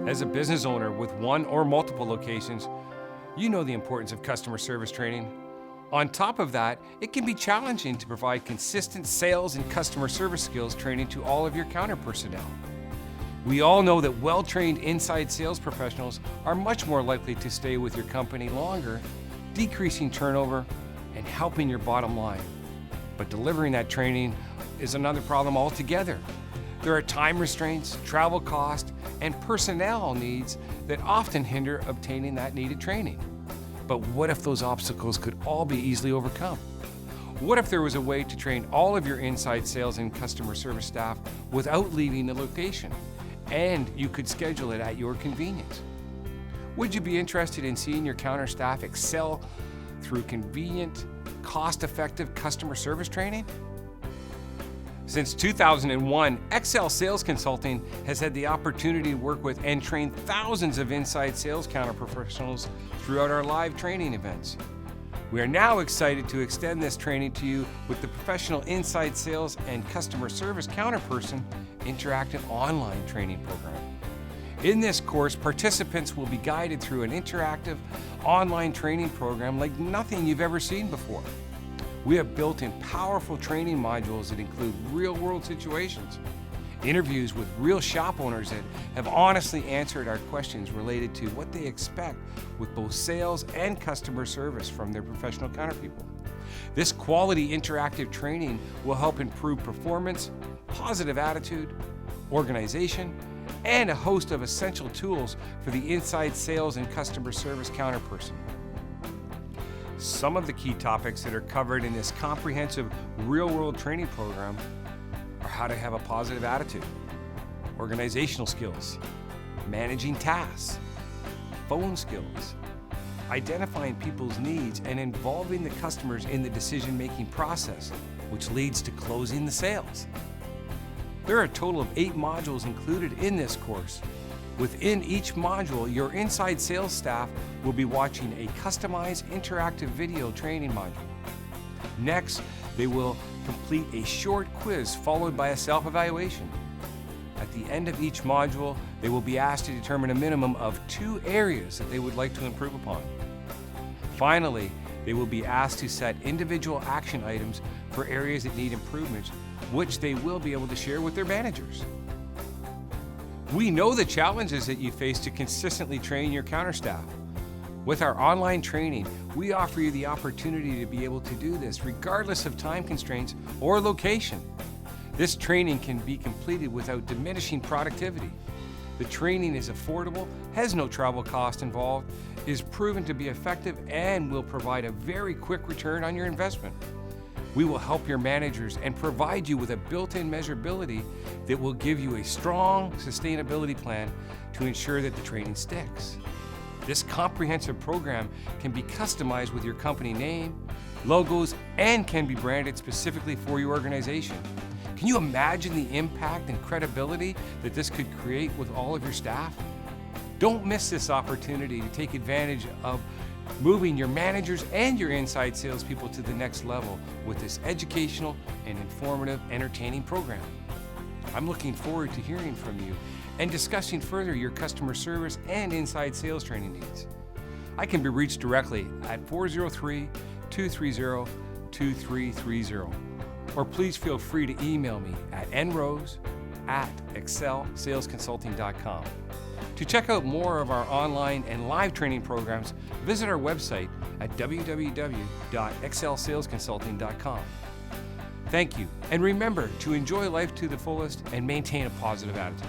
As a business owner with one or multiple locations, you know the importance of customer service training. On top of that, it can be challenging to provide consistent sales and customer service skills training to all of your counter personnel. We all know that well-trained inside sales professionals are much more likely to stay with your company longer, decreasing turnover and helping your bottom line. But delivering that training is another problem altogether. There are time restraints, travel costs, and personnel needs that often hinder obtaining that needed training. But what if those obstacles could all be easily overcome? What if there was a way to train all of your inside sales and customer service staff without leaving the location, and you could schedule it at your convenience? Would you be interested in seeing your counter staff excel through convenient, cost-effective customer service training? Since 2001, Excel Sales Consulting has had the opportunity to work with and train thousands of inside sales counter professionals throughout our live training events. We are now excited to extend this training to you with the Professional Inside Sales and Customer Service Counterperson Interactive Online Training Program. In this course, participants will be guided through an interactive online training program like nothing you've ever seen before. We have built in powerful training modules that include real-world situations, interviews with real shop owners that have honestly answered our questions related to what they expect with both sales and customer service from their professional counterpeople. This quality interactive training will help improve performance, positive attitude, organization, and a host of essential tools for the inside sales and customer service counterperson. Some of the key topics that are covered in this comprehensive real-world training program are how to have a positive attitude, organizational skills, managing tasks, phone skills, identifying people's needs and involving the customers in the decision-making process, which leads to closing the sales. There are a total of 8 modules included in this course. Within each module, your inside sales staff will be watching a customized interactive video training module. Next, they will complete a short quiz followed by a self-evaluation. At the end of each module, they will be asked to determine a minimum of 2 areas that they would like to improve upon. Finally, they will be asked to set individual action items for areas that need improvements, which they will be able to share with their managers. We know the challenges that you face to consistently train your counter staff. With our online training, we offer you the opportunity to be able to do this regardless of time constraints or location. This training can be completed without diminishing productivity. The training is affordable, has no travel cost involved, is proven to be effective, and will provide a very quick return on your investment. We will help your managers and provide you with a built-in measurability that will give you a strong sustainability plan to ensure that the training sticks. This comprehensive program can be customized with your company name, logos, and can be branded specifically for your organization. Can you imagine the impact and credibility that this could create with all of your staff? Don't miss this opportunity to take advantage of moving your managers and your inside salespeople to the next level with this educational and informative, entertaining program. I'm looking forward to hearing from you and discussing further your customer service and inside sales training needs. I can be reached directly at 403-230-2330, or please feel free to email me at nrose@excelsalesconsulting.com. To check out more of our online and live training programs, visit our website at www.excelsalesconsulting.com. Thank you, and remember to enjoy life to the fullest and maintain a positive attitude.